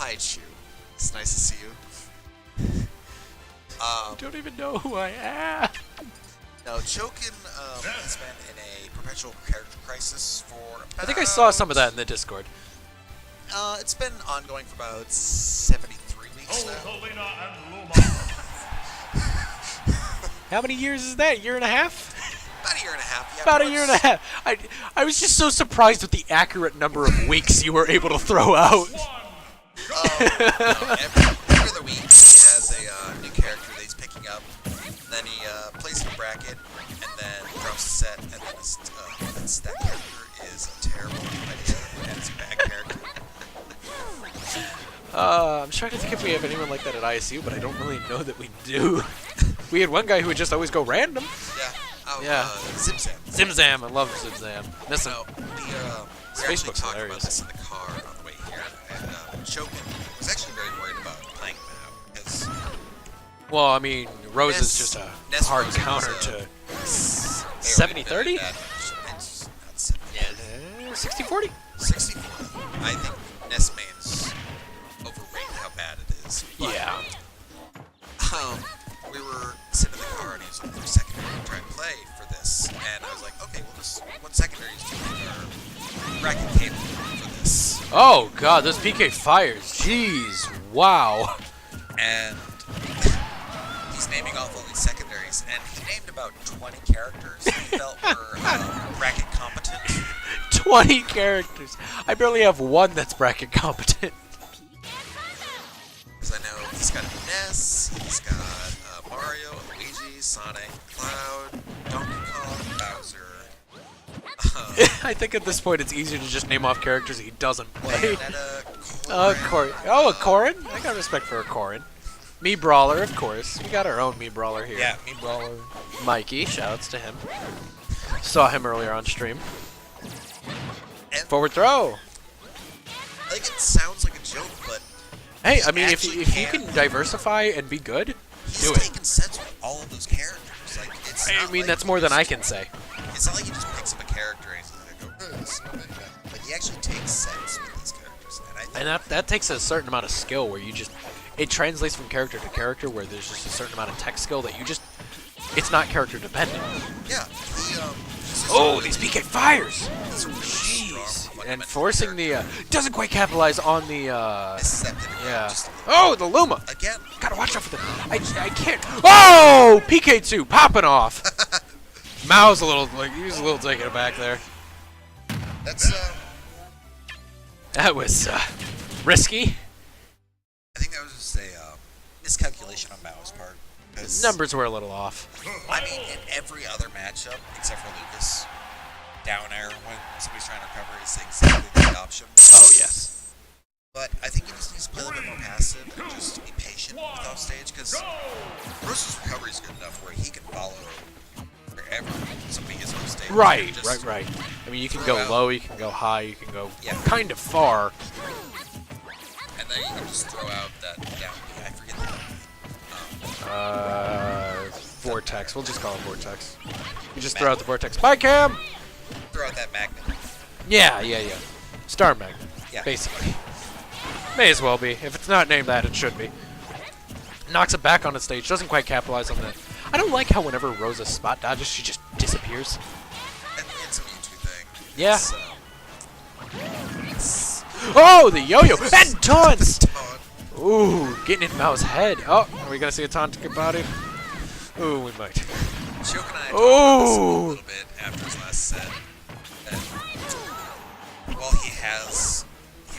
Hi, Chu. It's nice to see you. You don't even know who I am. No, Choken has been in a perpetual character crisis for about... I think I saw some of that in the Discord. It's been ongoing for about 73 weeks now. Rosalina and Luma. How many years is that? Year and a half? About a year and a half, yeah. About a year and a half. I was just so surprised with the accurate number of weeks you were able to throw out. Every other week he has a new character that he's picking up. Then he plays in a bracket, and then drops a set, and then that character is a terrible idea, and it's a bad character. I'm trying to think if we have anyone like that at ISU, but I don't really know that we do. We had one guy who would just always go random. Yeah. Oh, Yeah. Zimzam. Zimzam, I love Zimzam. Miss him. No, we actually Facebook's talked about hilarious. this in the car on the way here, and Choken was actually very worried about playing Mao, because Well, I mean, Rose is Ness- just a Ness hard Rose counter is, to 70-30? 70-30? 60-40? 60. I think Ness mains overrate how bad it is. But, Yeah. we were sitting in the car and he was looking for secondary to try and play for this, and I was like, okay, what secondaries do you think are bracket capable for this? Oh, God, those PK fires. Jeez. Wow. And he's naming off all these secondaries, and he named about 20 characters he felt were bracket competent. 20 characters. I barely have one that's bracket competent. Because I know he's got Ness, he's got Mario, Luigi, Sonic, Cloud, Donkey Kong, Bowser. I think at this point it's easier to just name off characters he doesn't play. Bayonetta, Corrin. Oh, a Corrin? I got respect for a Corrin. Me Brawler, of course. We got our own Me Brawler here. Yeah, Me Brawler. Mikey, shoutouts to him. Saw him earlier on stream. And Forward throw. like, it sounds like a joke, but Hey, he I mean, if actually you can diversify and be good, he's do it. taking sets with all of those characters. Like, it's I not mean, like that's he more than I just- can say. It's not like he just picks up a character and he's like, this is not bad. But he actually takes sets with these characters, and I think And that takes a certain amount of skill where you just, it translates from character to character where there's just a certain amount of tech skill that you just, it's not character dependent. yeah, he's just Oh, really- these PK fires! he's really strong, Jeez. And fundamental forcing character. the, doesn't quite capitalize on the, Accepted it, yeah. just Oh, the Luma! again. Gotta watch out for the, I can't, oh! PK2, popping off! Mao's a little, like, he was a little taken aback there. That's That was, risky. I think that was just a miscalculation on Mao's part. 'Cause, Numbers were a little off. I mean, in every other matchup except for Lucas, down air when somebody's trying to recover is exactly the option. Oh, yes. But I think he just needs to play a little bit more passive and just be patient with off stage, because Bruce's recovery is good enough where he can follow wherever somebody is on stage. Right, Just- right. I mean, you can throw go out- low, you can go high, you can go Yeah. kind of far. And then you can just throw out that down B. I forget the Vortex. We'll just call it Vortex. You just throw out the Vortex. Bye, Cam! throw out that magnet. Yeah. Star Magnet, Yeah. basically. May as well be. If it's not named that, it should be. Knocks it back on the stage. Doesn't quite capitalize on that. I don't like how whenever Rosa spot dodges, she just disappears. And it's a Mewtwo thing. Yeah. It's, Oh, the yo-yo! And taunts! taunt. Ooh, getting in Mao's head. Oh, are we gonna see a taunt about it? Ooh, we might. Choke and I talked about this a Oh! little bit after his last set. And while he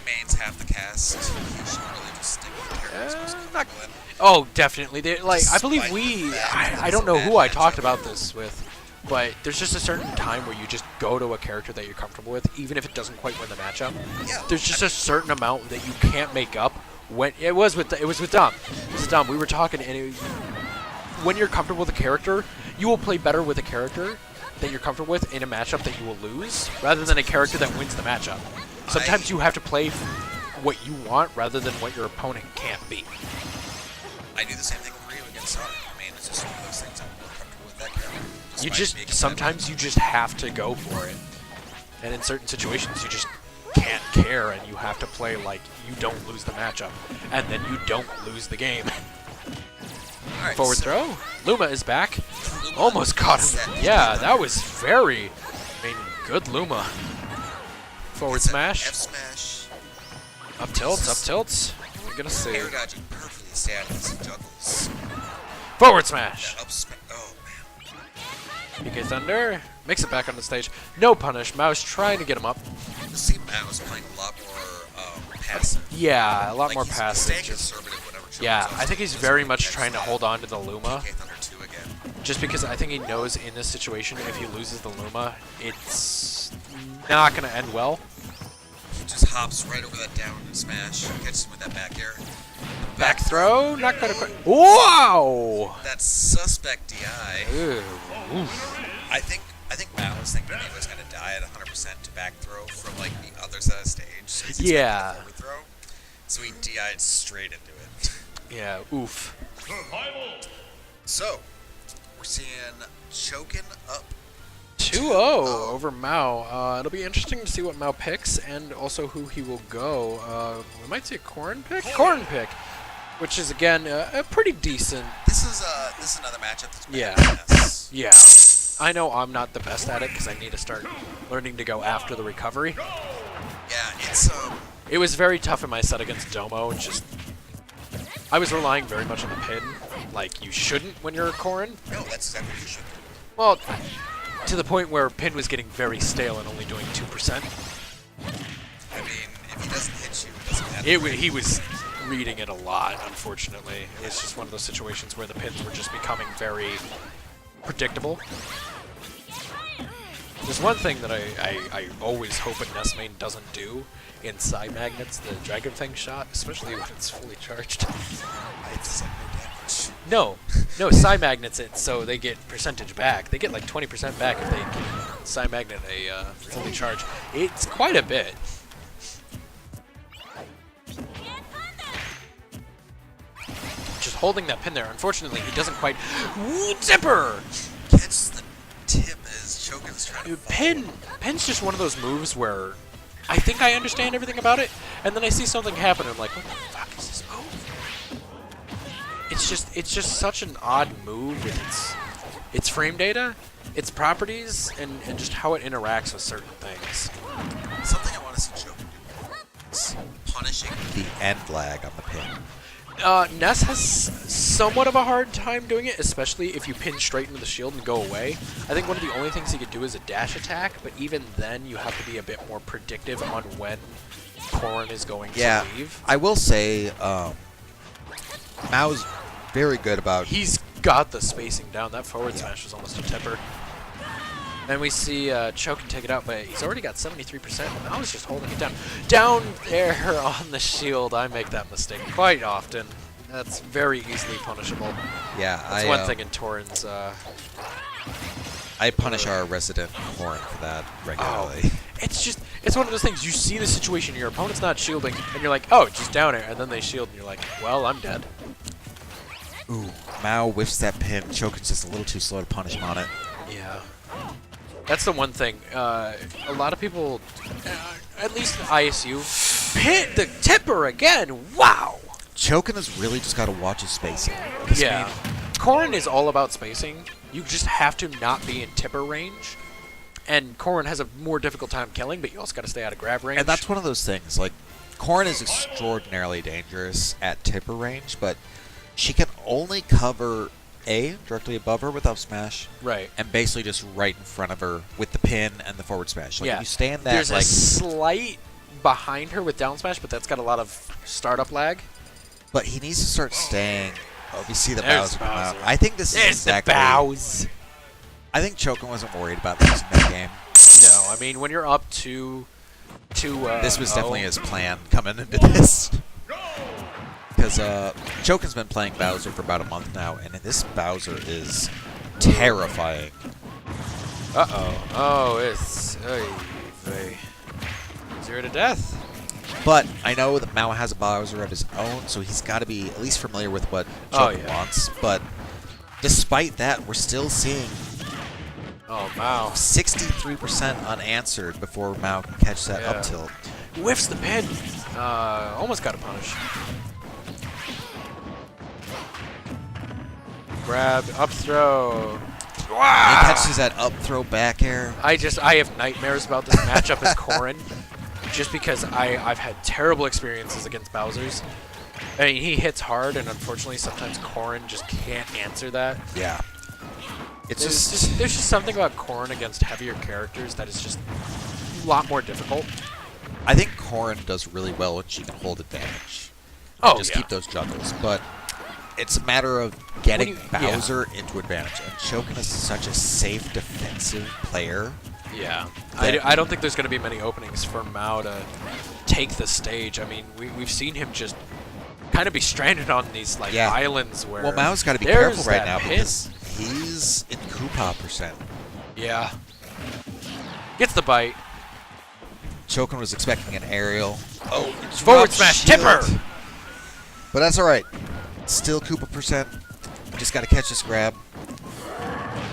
mains half the cast, he should really just stick with the characters most comfortable in. Oh, definitely. I believe Despite we. the fact I it's don't a know bad who I matchup. talked about this with, but there's just a certain time where you just go to a character that you're comfortable with, even if it doesn't quite win the matchup. Yeah. There's just a certain amount that you can't make up. When it was with Dom. It was with Dom. We were talking, and when you're comfortable with a character, you will play better with a character that you're comfortable with in a matchup that you will lose, rather than a character that wins the matchup. Sometimes you have to play what you want rather than what your opponent can't beat. I do the same thing with Ryu against Sonic. I mean, it's just one of those things I'm more comfortable with that character. You Despite just being a sometimes you just have to go for it, and in certain situations you just can't care, and you have to play like you don't lose the matchup, and then you don't lose the game. All right, Forward so throw. Luma is back. Luma Almost caught him. set. Yeah, that was very, good Luma. Forward It's a smash. F smash. Up tilts, up tilts. We're gonna see. Air dodging perfectly stand as he juggles. Forward smash. That up smash. Oh man. PK Thunder makes it back on the stage. No punish. Mao's trying to get him up. You see, Matt was playing a lot more passive. Yeah, a lot more He's passive. staying Just, conservative whenever Choken's yeah, on I think he's stage. very much Catch trying to that hold on to the Luma. PK Thunder 2 again. Just because I think he knows in this situation, if he loses the Luma, it's not going to end well. Just hops right over that down smash. Catches him with that back air. Back throw, not going to quite. Wow! That suspect DI. Ew. I think Matt was thinking he was gonna die at 100% to back throw from like the other side of stage. So he's expecting Yeah. a forward throw. So he DI'd straight into it. Yeah, oof. So we're seeing Choken up 2-0 over Mao. It'll be interesting to see what Mao picks and also who he will go. We might see a Corrin pick? Corrin pick! Which is, again, a pretty decent. This is another matchup that's bad Yeah. for Ness. Yeah. I know I'm not the best at it because I need to start learning to go after the recovery. Yeah, it's It was very tough in my set against Domo. I was relying very much on the pin, like you shouldn't when you're a Corrin. no, that's exactly what you should do. Well, to the point where pin was getting very stale and only doing 2%. I mean, if he doesn't hit you, it doesn't matter. He was reading it a lot, unfortunately. It was just one of those situations where the pins were just becoming very predictable. There's one thing that I always hope a Ness main doesn't do in side magnets, the Dragon Fang shot, especially when it's fully charged. It's like no damage. No, side magnets it so they get percentage back. They get like 20% back if they can side magnet a fully charged. It's quite a bit. Just holding that pin there. Unfortunately, he doesn't quite. Ooh, zipper! Catch the tip as Choken's trying to Pin's just one of those moves where I think I understand everything about it, and then I see something happen, and I'm like, what the fuck is this move? It's just such an odd move with its frame data, its properties, and just how it interacts with certain things. Something I want to see Choken do is punishing the end lag on the pin. Ness has somewhat of a hard time doing it, especially if you pin straight into the shield and go away. I think one of the only things he could do is a dash attack, but even then you have to be a bit more predictive on when Corrin is going to leave. I will say, Mao's very good about... He's got the spacing down. That forward smash was almost a tipper. And we see Choken take it out, but he's already got 73%. And I was just holding it down. Down there on the shield, I make that mistake quite often. That's very easily punishable. Yeah, That's one thing in Torrens. I punish our resident Corrin for that regularly. It's one of those things. You see the situation, your opponent's not shielding, and you're like, oh, just down air, and then they shield, and you're like, well, I'm dead. Ooh, Mao whiffs that pin. Choken's just a little too slow to punish him on it. Yeah. That's the one thing. A lot of people, at least in ISU, hit the tipper again. Wow. Choken has really just got to watch his spacing. Yeah. Corrin is all about spacing. You just have to not be in tipper range. And Corrin has a more difficult time killing, but you also got to stay out of grab range. And that's one of those things. Like, Corrin is extraordinarily dangerous at tipper range, but she can only cover A, directly above her with up smash, right, and basically just right in front of her with the pin and the forward smash. Like, yeah. if you stand that, there's like... a slight behind her with down smash, but that's got a lot of startup lag. But he needs to start staying... Oh, we see the There's Bowser come out. Bowser. I think this is There's exactly... the bows. I think Choken wasn't worried about losing that game. No, I mean, when you're up to this was definitely his plan coming into this. Because Choken's been playing Bowser for about a month now, and this Bowser is terrifying. Uh-oh. Oh, it's... 0 to death. But I know that Mao has a Bowser of his own, so he's got to be at least familiar with what Choken wants. But despite that, we're still seeing... Oh, Mao. 63% unanswered before Mao can catch that up tilt. Whiffs the pin. Almost got a punish. Grab, up throw. He catches that up throw back air. I have nightmares about this matchup as Corrin, just because I've had terrible experiences against Bowser's. I mean, he hits hard, and unfortunately, sometimes Corrin just can't answer that. Yeah. There's just something about Corrin against heavier characters that is just a lot more difficult. I think Corrin does really well when she can hold advantage. Oh, Just yeah. keep those juggles. But it's a matter of getting yeah. Bowser into advantage. And Choken is such a safe defensive player. Yeah. that- I don't think there's going to be many openings for Mao to take the stage. I mean, we've seen him just kind of be stranded on these like Yeah. islands where Well, Mao's got to be there's careful right that now pin. because he's in Koopa percent. Yeah. Gets the bite. Choken was expecting an aerial. Oh, Forward drop smash, shield. tipper! But that's all right. Still Koopa percent. Just got to catch this grab.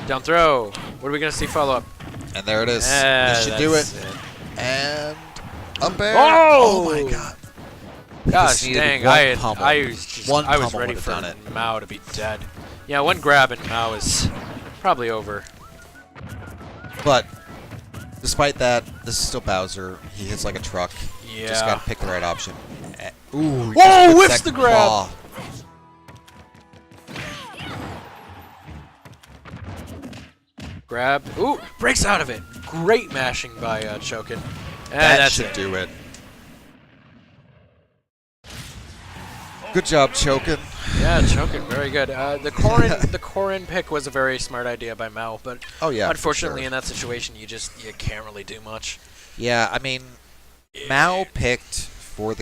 Down throw. What are we going to see follow up? And there it is. This should do it. That's And up air. Oh! Oh my god. Gosh Just needed dang, one pummel. I was just, One I was pummel ready would've for done it. Mao to be dead. Yeah, one grab and Mao is probably over. But despite that, this is still Bowser. He hits like a truck. Yeah. Just got to pick the right option. Ooh. he Whoa, just puts whiffs that the grab. claw. Grab. Ooh, breaks out of it. Great mashing by Choken. And That that's should it. do it. Good job, Choken. Yeah, Choken, very good. The Corrin pick was a very smart idea by Mao, but Oh yeah. for unfortunately sure. in that situation you can't really do much. Yeah, I mean, Mao picked for the